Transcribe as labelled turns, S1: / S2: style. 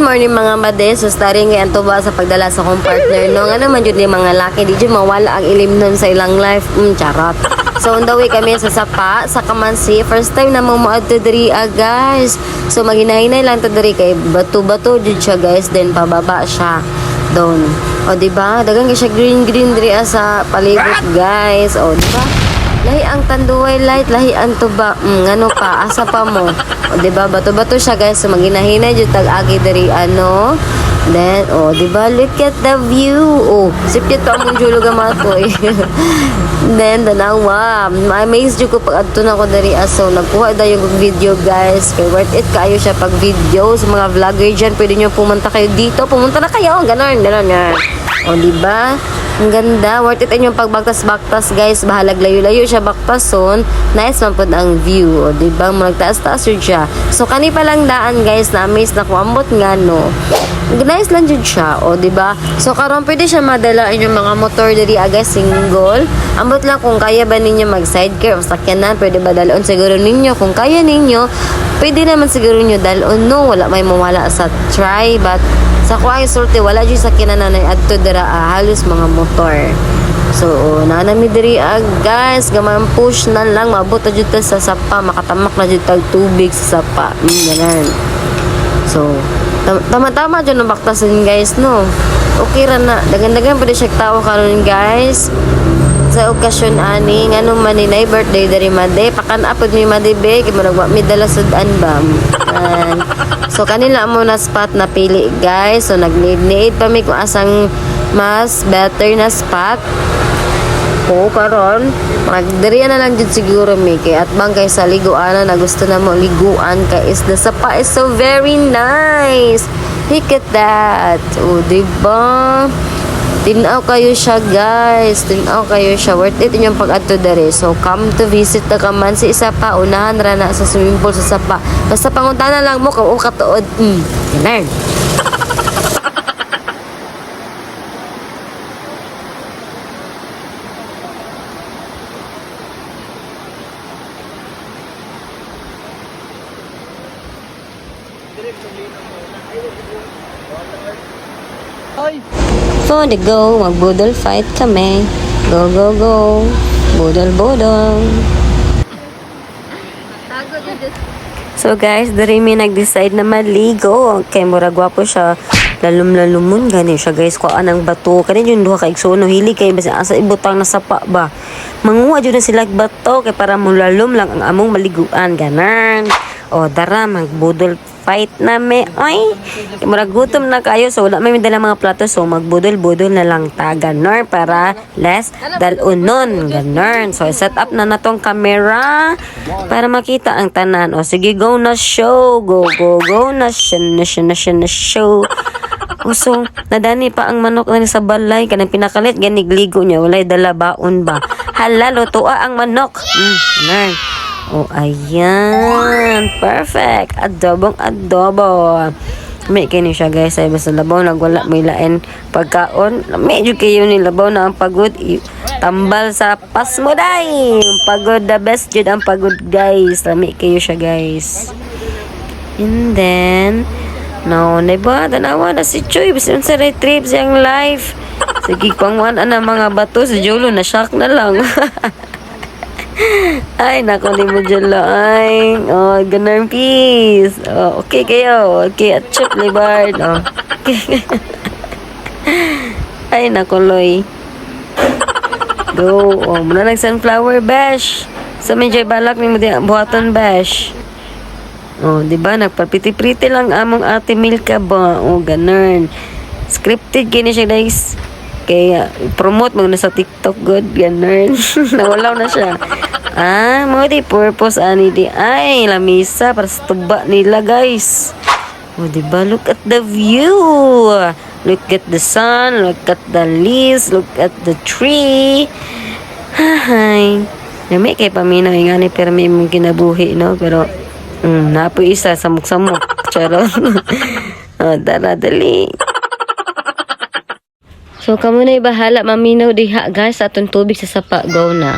S1: morning mga made. So starting ngayon to ba sa pagdala sa kong partner no. Nga naman yun yung mga laki. Di dyan mawala ang ilim nun sa ilang life. Charot. So on the way kami sa Sapa, sa Kamansi. First time na mo to diri guys. So maginahinay lang to diri kay bato-bato dyan siya guys. Then pababa siya doon. O diba? Dagang siya green diri sa palibot guys. O diba? Lahi ang tanduay light, lahi ang tuba. Ano pa, asa pa mo. O diba, bato-bato siya guys. So maginahinay dyan tag-agi dari ano. Then, oh, diba, look at the view. Oh, sipit to among julo gamatoy. Then, danawa. Ma-amaze dyan ko pag adto na ko dari aso. Nagkuha da yung video guys. Kaya worth it kayo siya pag video. Sa mga vlogger dyan, pwede nyo pumunta kayo dito. Pumunta na kayo. Ganon. O, diba? Ang ganda. Worth it inyong pagbaktas-baktas, guys. Bahalag layo-layo siya baktason. Nice man po ang view. O, diba? Magtaas-taas yun siya. So, kani pa lang daan, guys. Na-amaze na kuambot nga, no? Nice lang yun siya. O, diba? So, karon pwede siya madala inyong mga motor diri guys. Single. Ambot lang kung kaya ba ninyo mag-sidecar o sakyanan. Pwede ba dalon siguro ninyo? Kung kaya ninyo, pwede naman siguro nyo dalon. No, wala may mawala sa try. But, sa kuwang isulti, wala dyan sa kinananay adto dira halos mga motor. So, nanami diri guys, gamang push na lang, mabot na dyan sa sapa, makatamak na dyan tag tubig sa sapa. Ganyan. So, tama-tama dyan ang baktasan guys, no? Okay ra na. Dagan-dagan pa di siya tao karon guys. Sa okasyon ani, nga nung maninay, birthday dari Made, pakanapod mi Made be, kaya maragwa mi dala sudan ba. So, kanila mo na spot na pili guys. So, nag-need pa mi kung asang mas better na spot. O, karon magdiriya na lang dyan siguro mi. Kaya at bang kayo sa liguan na gusto na mo liguan ka is the sapa is so very nice. Look at that. O, diba? Tinaw kayo siya guys. Tinaw kayo siya. Worth it inyong pag-ato dere. So come to visit the Kamansi Sapa. Unahan ra na sa swimming pool sa Sapa. Basta pangutana lang mo kung katuod. Ganun. For the go, mag-budol fight kami. Go, go, go. Budol, budol. So guys, dari mi nag-decide na maligo. Kay mura gwapo siya. Lalum-lalumon gani siya guys. Kuhaan ang bato. Kanin yung duha kaigsono. Hili kay basi asa ibutang na sapa ba. Manguha dyan na sila bato. Kay para mulalum lang ang among maliguan. Ganan. O dara, magbudol fight na me. Ay, murag gutom na kayo. So, wala may dala mga plato. So, magbudol-budol na lang ta. Ganon, para less dalunon. Ganon. So, set up na natong camera para makita ang tanan. O, sige, go na show. Go, go, go na show. O, so, nadani pa ang manok na sa balay. Kanang pinakalit, ganigligo niya. Walay dala baon ba. Hala, lutua ang manok. Oh, ayan. Perfect. Adobong-adobo. May kini siya guys. Ay basta labaw. Nagwala may lain pagkaon. Medyo kayo ni labaw na ang pagod. Tambal sa pasmo day. Pagod the best jud ang pagod guys. Lami kayo siya guys. And then, no, diba? Tanawa na si Choy. Basta sa retrieve siyang life. Sige, pangwan na mga bato. Si Jolo na shock na lang. Ay, nako ni mo dyan ay. Oh, ganun, peace. Oh, okay kayo. Okay, at chip, libard. Oh, okay. Ay, nako, Loy. Go. Oh, muna nag-sunflower bash. Sa medyo balak ni mo din buhaton bash. Oh, diba? Nagpapiti-priti lang among ate Milka ba? Oh, ganun. Scripted gini siya, guys. Kaya, promote mo na sa TikTok, good, ganun. Nawalaw na siya. Mo di purpose, ani di. Ay, lamisa, para sa tuba nila, guys. O, diba? Look at the view. Look at the sun, look at the leaves, look at the tree. Hay. Nami kay paminaw, nga ni pero may mong kinabuhi, no? Pero, napo isa, samok-samok. Charot. O, tara, dali. So, kamo na bahala maminaw diha guys sa atong tubig sa sapa. Go na.